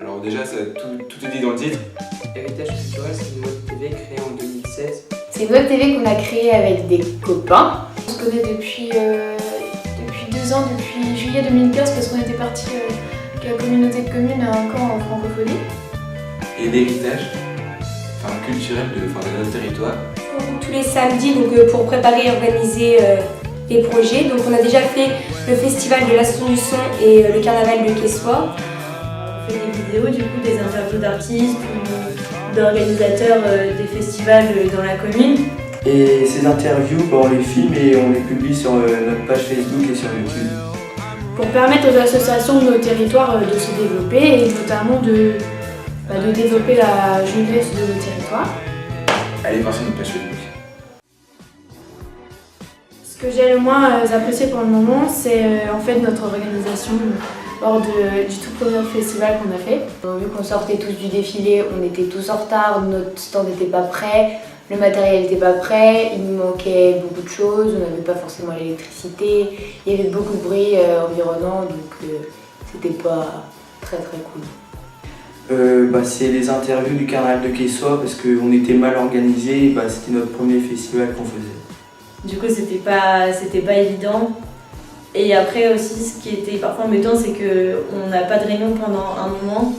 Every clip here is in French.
Alors déjà, tout est dit dans le titre. Héritage culturel, c'est une web TV créée en 2016. C'est une web TV qu'on a créée avec des copains. On se connaît depuis 2 ans, depuis juillet 2015, parce qu'on était partis avec la communauté de communes à un camp en francophonie. Et l'héritage culturel de notre territoire. Tous les samedis pour préparer et organiser les projets. Donc on a déjà fait le festival de l'Ascension du Son et le carnaval de Quessois. On fait des vidéos, du coup, des interviews d'artistes ou d'organisateurs des festivals dans la commune. Et ces interviews, on les filme et on les publie sur notre page Facebook et sur YouTube. Pour permettre aux associations de nos territoires de se développer et notamment de développer la jeunesse de nos territoires. Allez voir sur notre page Facebook. Ce que j'ai le moins apprécié pour le moment, c'est en fait notre organisation lors du tout premier festival qu'on a fait. Vu qu'on sortait tous du défilé, on était tous en retard, notre stand n'était pas prêt, le matériel n'était pas prêt, il nous manquait beaucoup de choses, on n'avait pas forcément l'électricité, il y avait beaucoup de bruit environnant, donc c'était pas très cool. C'est les interviews du carnaval de Quessois parce qu'on était mal organisés, c'était notre premier festival qu'on faisait. Du coup, c'était pas évident. Et après aussi, ce qui était parfois embêtant, c'est qu'on n'a pas de réunion pendant un moment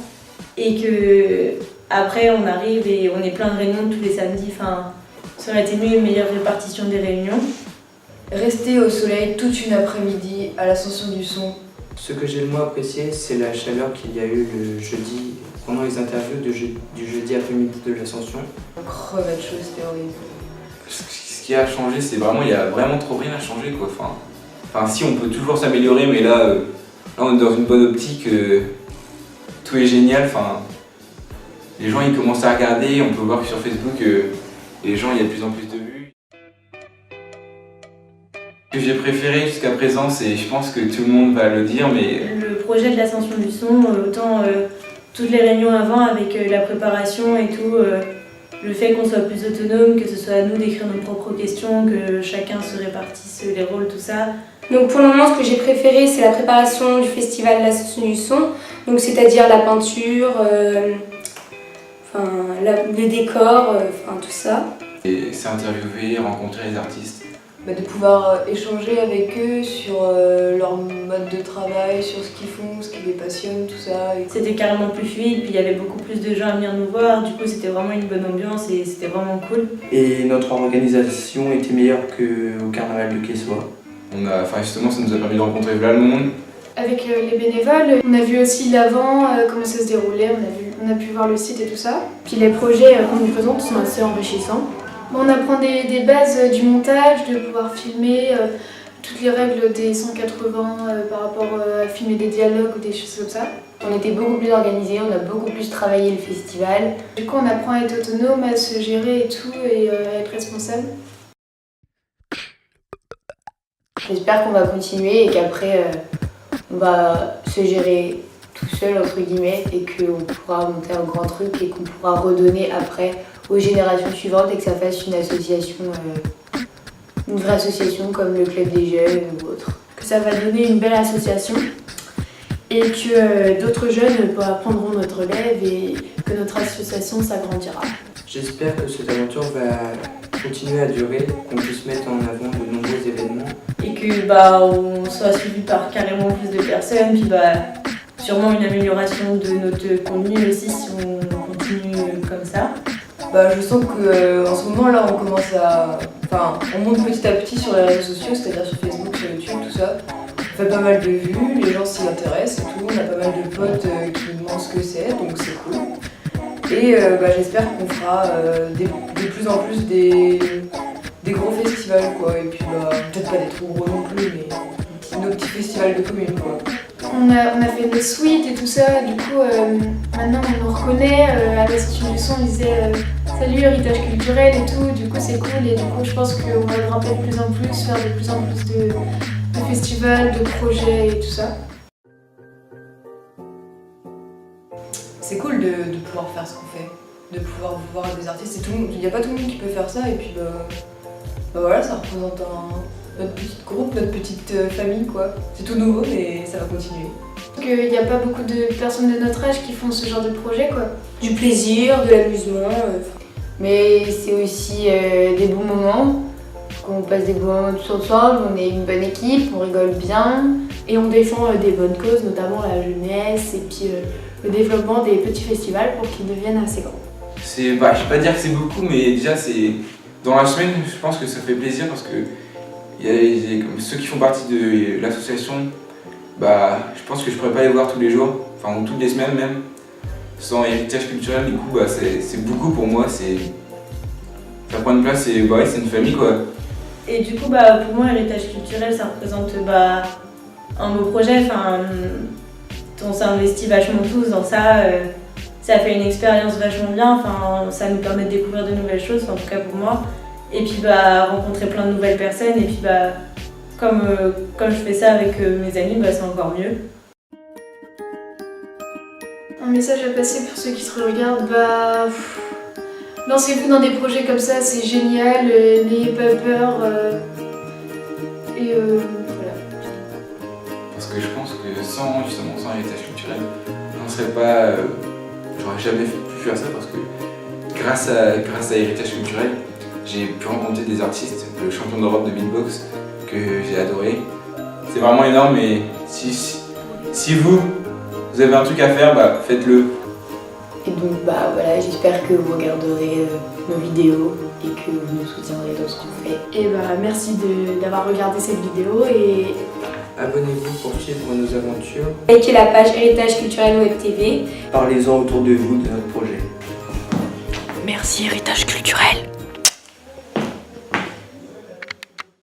et que après on arrive et on est plein de réunions tous les samedis. Ça aurait été mieux une meilleure répartition des réunions. Rester au soleil toute une après-midi à l'Ascension du Son. Ce que j'ai le moins apprécié, c'est la chaleur qu'il y a eu le jeudi, pendant les interviews du jeudi après-midi de l'Ascension. Crevette chaud, c'était horrible. Ce qui a changé, c'est vraiment, il y a vraiment trop rien à changer quoi. Si on peut toujours s'améliorer, mais là on est dans une bonne optique, tout est génial. Les gens ils commencent à regarder, on peut voir que sur Facebook, les gens il y a de plus en plus de vues. Ce que j'ai préféré jusqu'à présent, c'est, je pense que tout le monde va le dire, mais le projet de l'Ascension du Son, autant toutes les réunions avant avec la préparation et tout, le fait qu'on soit plus autonome, que ce soit à nous d'écrire nos propres questions, que chacun se répartisse les rôles, tout ça. Donc pour le moment, ce que j'ai préféré, c'est la préparation du festival de l'Ascension du Son, donc c'est-à-dire la peinture, les décors, tout ça. et c'est interviewer, rencontrer les artistes. De pouvoir échanger avec eux sur leur mode de travail, sur ce qu'ils font, ce qui les passionne, tout ça. C'était carrément plus fluide, puis il y avait beaucoup plus de gens à venir nous voir, du coup c'était vraiment une bonne ambiance et c'était vraiment cool. Et notre organisation était meilleure qu'au carnaval de Quessois. Justement, ça nous a permis de rencontrer plein de monde. Avec les bénévoles, on a vu aussi l'avant, comment ça se déroulait, on a pu voir le site et tout ça. Puis les projets qu'on nous présente sont assez enrichissants. On apprend des bases du montage, de pouvoir filmer, toutes les règles des 180 par rapport à filmer des dialogues ou des choses comme ça. On était beaucoup plus organisés, on a beaucoup plus travaillé le festival. Du coup, on apprend à être autonome, à se gérer et tout, et à être responsable. J'espère qu'on va continuer et qu'après on va se gérer tout seul entre guillemets et qu'on pourra monter un grand truc et qu'on pourra redonner après aux générations suivantes et que ça fasse une association, une vraie association comme le club des jeunes ou autre. Que ça va donner une belle association et que d'autres jeunes prendront notre relève et que notre association s'agrandira. J'espère que cette aventure va continuer à durer, qu'on puisse mettre en avant de nombreux événements. Et que on soit suivi par carrément plus de personnes, puis sûrement une amélioration de notre contenu aussi si on continue comme ça. Je sens qu'en ce moment là on commence on monte petit à petit sur les réseaux sociaux, c'est-à-dire sur Facebook, sur YouTube, tout ça. On fait pas mal de vues, les gens s'y intéressent et tout, on a pas mal de potes qui nous demandent ce que c'est, donc c'est cool. Et j'espère qu'on fera de plus en plus des gros festivals quoi, et puis peut-être pas des trop gros non plus, mais nos petits festivals de communes quoi. On a fait des suites et tout ça, du coup maintenant on nous reconnaît, à l'Institut du Son on disait salut héritage culturel et tout, du coup c'est cool et du coup je pense qu'on va grimper de plus en plus, faire de plus en plus de festivals, de projets et tout ça. C'est cool de pouvoir faire ce qu'on fait, de pouvoir voir des artistes et tout, il n'y a pas tout le monde qui peut faire ça et puis voilà, ça représente notre petit groupe, notre petite famille quoi. C'est tout nouveau mais ça va continuer. Qu'il n'y a pas beaucoup de personnes de notre âge qui font ce genre de projet, quoi. Du plaisir, de l'amusement. Mais c'est aussi des bons moments, qu'on passe des bons moments tous ensemble, on est une bonne équipe, on rigole bien. Et on défend des bonnes causes, notamment la jeunesse et puis le développement des petits festivals pour qu'ils deviennent assez grands. Je vais pas dire que c'est beaucoup, mais déjà, c'est dans la semaine, je pense que ça fait plaisir parce que comme ceux qui font partie de l'association, je pense que je pourrais pas les voir tous les jours, enfin, ou toutes les semaines même. Sans héritage culturel, du coup, c'est beaucoup pour moi, ça prend une place, c'est une famille, quoi. Et du coup, pour moi, héritage culturel, ça représente un beau projet. Enfin, on s'est investi vachement tous dans ça. Ça fait une expérience vachement bien. Enfin, ça nous permet de découvrir de nouvelles choses, en tout cas pour moi. Et puis, rencontrer plein de nouvelles personnes. Et puis, comme je fais ça avec mes amis, c'est encore mieux. Un message à passer pour ceux qui se regardent, lancez-vous dans des projets comme ça, c'est génial, n'ayez pas peur. Voilà. Parce que je pense que sans héritage culturel, j'aurais jamais pu faire ça parce que grâce à héritage culturel, j'ai pu rencontrer des artistes, le champion d'Europe de beatbox que j'ai adoré. C'est vraiment énorme et si vous avez un truc à faire, faites-le. Et donc voilà, j'espère que vous regarderez nos vidéos et que vous nous soutiendrez dans ce qu'on fait. Et merci d'avoir regardé cette vidéo et Abonnez-vous pour suivre nos aventures. Likez la page Héritage Culturel Web TV. Parlez-en autour de vous de notre projet. merci Héritage Culturel.